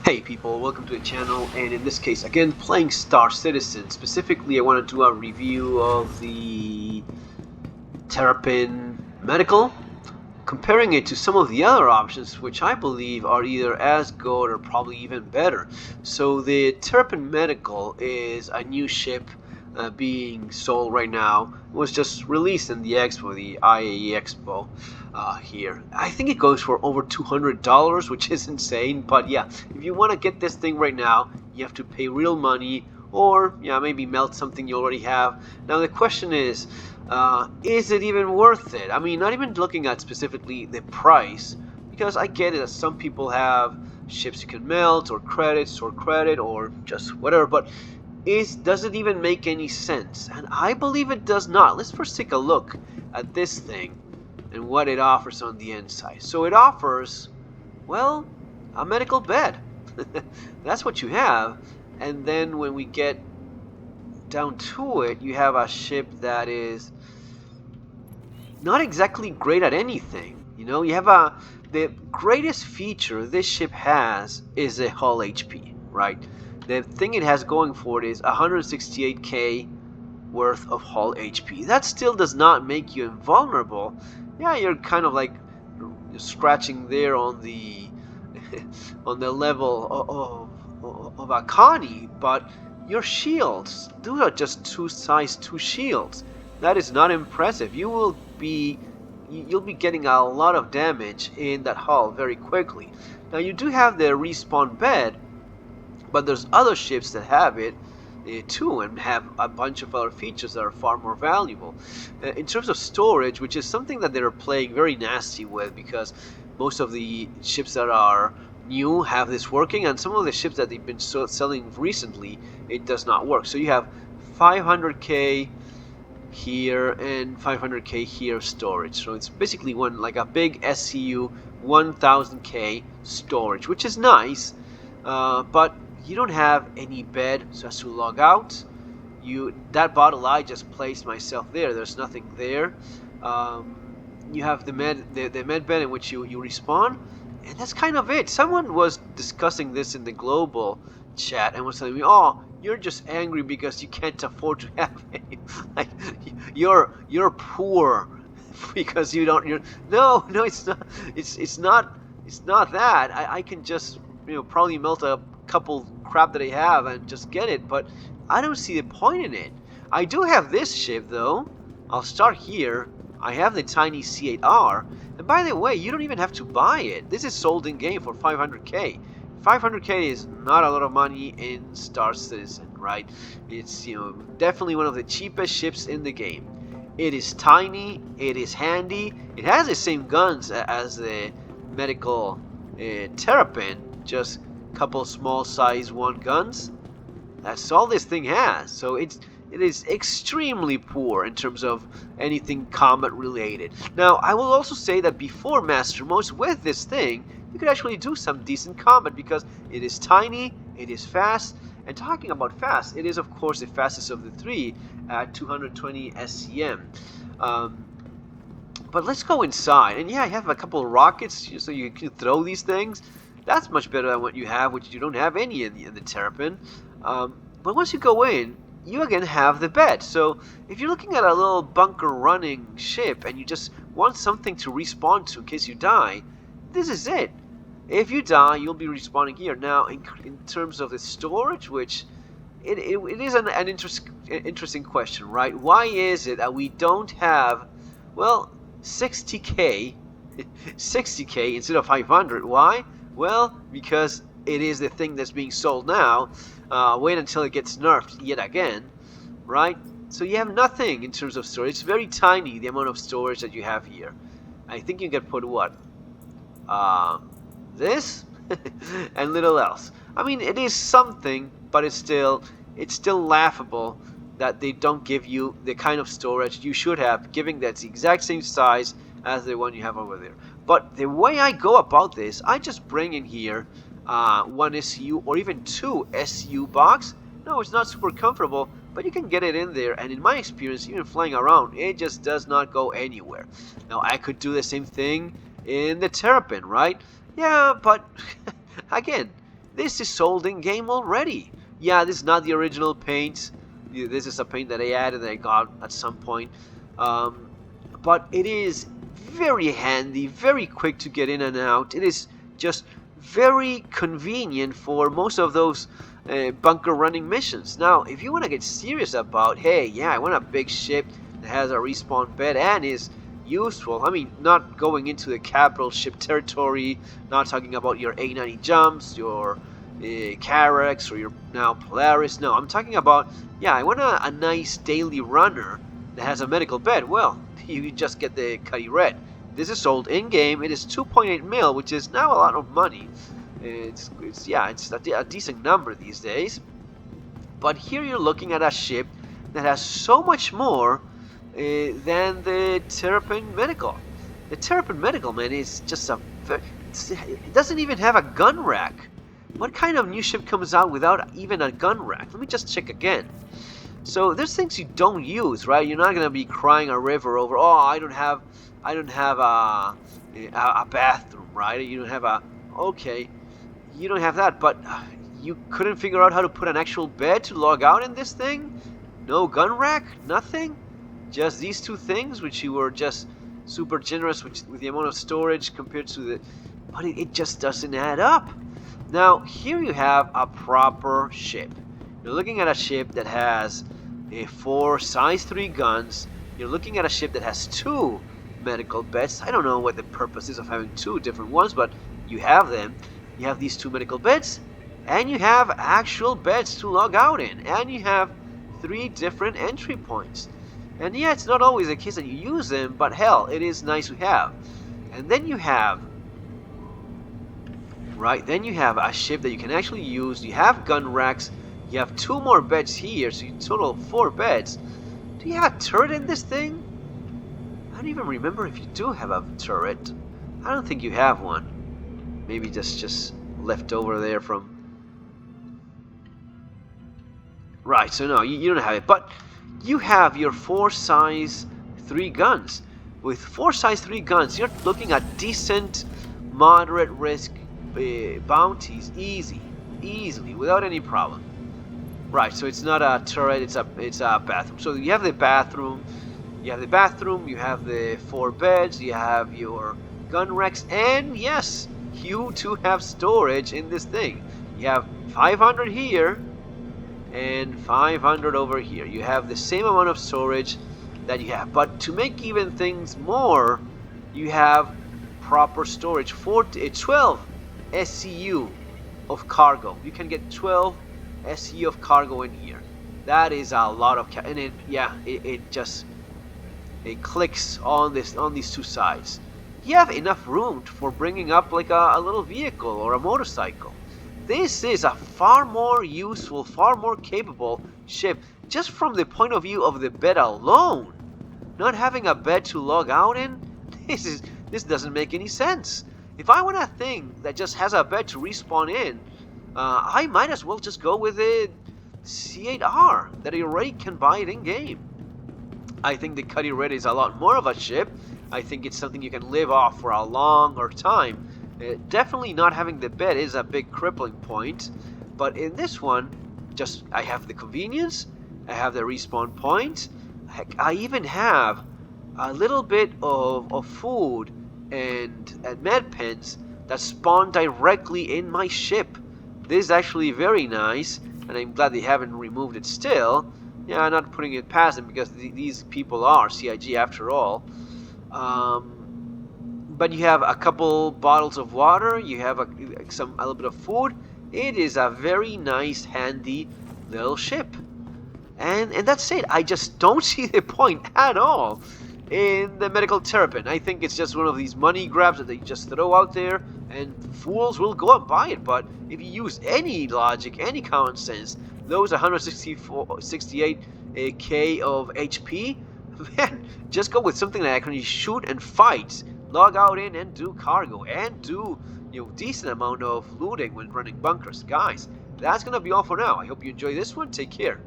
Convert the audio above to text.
Hey people, welcome to the channel, and in this case again playing Star Citizen. Specifically I want to do a review of the Terrapin Medical, comparing it to some of the other options which I believe are either as good or probably even better. So the Terrapin Medical is a new ship being sold right now. It was just released in the expo, the IAE Expo here. I think it goes for over $200, which is insane. But yeah, if you want to get this thing right now, you have to pay real money, or yeah, maybe melt something you already have. Now the question is it even worth it? I mean, not even looking at specifically the price, because I get it that some people have ships you can melt, or credits, or credit, or just whatever, but does it even make any sense? And I believe it does not. Let's first take a look at this thing and what it offers on the inside. So it offers, well, a medical bed. That's what you have. And then when we get down to it, you have a ship that is not exactly great at anything. You know, you have the greatest feature this ship has is a hull HP, right? The thing it has going for it is 168k worth of hull HP. That still does not make you invulnerable. Yeah, you're kind of like scratching there on the on the level of Akani, but your shields, those are just size 2 shields. That is not impressive. You'll be getting a lot of damage in that hull very quickly. Now you do have the respawn bed, but there's other ships that have it too, and have a bunch of other features that are far more valuable. In terms of storage, which is something that they're playing very nasty with, because most of the ships that are new have this working, and some of the ships that they've been selling recently, it does not work. So you have 500k here and 500k here storage. So it's basically one like a big SCU 1000k storage, which is nice, but you don't have any bed. So as to log out, that bottle I just placed myself there. There's nothing there. You have the med bed in which you respawn, and that's kind of it. Someone was discussing this in the global chat and was telling me, "Oh, you're just angry because you can't afford to have it. Like you're poor because you don't." No, it's not. It's not that. I can just probably melt a couple crap that I have and just get it, but I don't see the point in it. I do have this ship though. I'll start here. I have the tiny C8R, and by the way, you don't even have to buy it. This is sold in game for 500k. 500k is not a lot of money in Star Citizen, right? It's definitely one of the cheapest ships in the game. It is tiny, it is handy, it has the same guns as the medical Terrapin, just a couple small size 1 guns. That's all this thing has. So it is extremely poor in terms of anything combat related. Now I will also say that before Master Modes, with this thing you could actually do some decent combat, because it is tiny, it is fast, and talking about fast, it is of course the fastest of the three at 220 SCM. But let's go inside, and yeah, I have a couple of rockets so you can throw these things. That's much better than what you have, which you don't have any in the Terrapin. But once you go in, you again have the bed. So if you're looking at a little bunker running ship and you just want something to respawn to in case you die, this is it. If you die, you'll be respawning here. Now, in terms of the storage, which it is an interesting question, right? Why is it that we don't have, well, 60k, 60k instead of 500? Why? Well, because it is the thing that's being sold now. Wait until it gets nerfed yet again, right? So you have nothing in terms of storage. It's very tiny, the amount of storage that you have here. I think you can put what? This and little else. I mean, it is something, but it's still laughable that they don't give you the kind of storage you should have, given that's the exact same size as the one you have over there. But the way I go about this, I just bring in here 1 SU or even 2 SU box. No, it's not super comfortable, but you can get it in there, and in my experience, even flying around, it just does not go anywhere. Now, I could do the same thing in the Terrapin, right? Yeah, but again, This is sold in game already. Yeah, this is not the original paint. This is a paint that I added that I got at some point. But it is very handy, very quick to get in and out. It is just very convenient for most of those bunker running missions. Now, if you want to get serious about, hey, yeah, I want a big ship that has a respawn bed and is useful. I mean, not going into the capital ship territory, not talking about your A90 jumps, your Carex, or your now Polaris. No, I'm talking about, yeah, I want a nice daily runner that has a medical bed. Well, you just get the Cutlass Red. This is sold in-game. It is 2.8 mil, which is now a lot of money. It's a decent number these days. But here you're looking at a ship that has so much more than the Terrapin Medical. The Terrapin Medical, man, is just it doesn't even have a gun rack. What kind of new ship comes out without even a gun rack? Let me just check again. So there's things you don't use, right? You're not gonna be crying a river over, oh, I don't have a bathroom, right? You don't have okay, you don't have that, but you couldn't figure out how to put an actual bed to log out in this thing? No gun rack? Nothing? Just these two things, which you were just super generous with the amount of storage compared to the... But it just doesn't add up. Now, here you have a proper ship. You're looking at a ship that has 4 size 3 guns. You're looking at a ship that has 2 medical beds. I don't know what the purpose is of having 2 different ones, but you have them. You have these 2 medical beds, and you have actual beds to log out in, and you have 3 different entry points. And yeah, it's not always the case that you use them, but hell, it is nice to have. And then you have, right, then you have a ship that you can actually use. You have gun racks. You have 2 more beds here, so you total 4 beds. Do you have a turret in this thing? I don't even remember if you do have a turret. I don't think you have one. Maybe just left over there from... Right, so no, you don't have it. But you have your 4 size 3 guns. With 4 size 3 guns, you're looking at decent, moderate risk bounties easily, without any problem. Right, so it's not a turret, it's a bathroom. So you have the bathroom, you have the 4 beds, you have your gun racks, and yes, you do have storage in this thing. You have 500 here, and 500 over here. You have the same amount of storage that you have, but to make even things more, you have proper storage. 12 SCU of cargo. You can get 12 SCU of cargo in here. That is a lot of and it clicks on these 2 sides. You have enough room for bringing up like a little vehicle or a motorcycle. This is a far more useful, far more capable ship, just from the point of view of the bed alone. Not having a bed to log out in, this doesn't make any sense. If I want a thing that just has a bed to respawn in, I might as well just go with the C8R that I already can buy it in game. I think the Cutlass Red is a lot more of a ship. I think it's something you can live off for a longer time. Definitely not having the bed is a big crippling point, but in this one, just I have the convenience, I have the respawn point, heck, I even have a little bit of food and med pens that spawn directly in my ship. This is actually very nice, and I'm glad they haven't removed it still. Yeah, I'm not putting it past them because these people are CIG after all. But you have a couple bottles of water, you have a little bit of food. It is a very nice, handy little ship. And that's it. I just don't see the point at all in the medical Terrapin. I think it's just one of these money grabs that they just throw out there, and fools will go and buy it. But if you use any logic, any common sense, those 168k of HP, man, just go with something that can shoot and fight, log out in and do cargo, and do decent amount of looting when running bunkers. Guys, that's gonna be all for now. I hope you enjoy this one. Take care.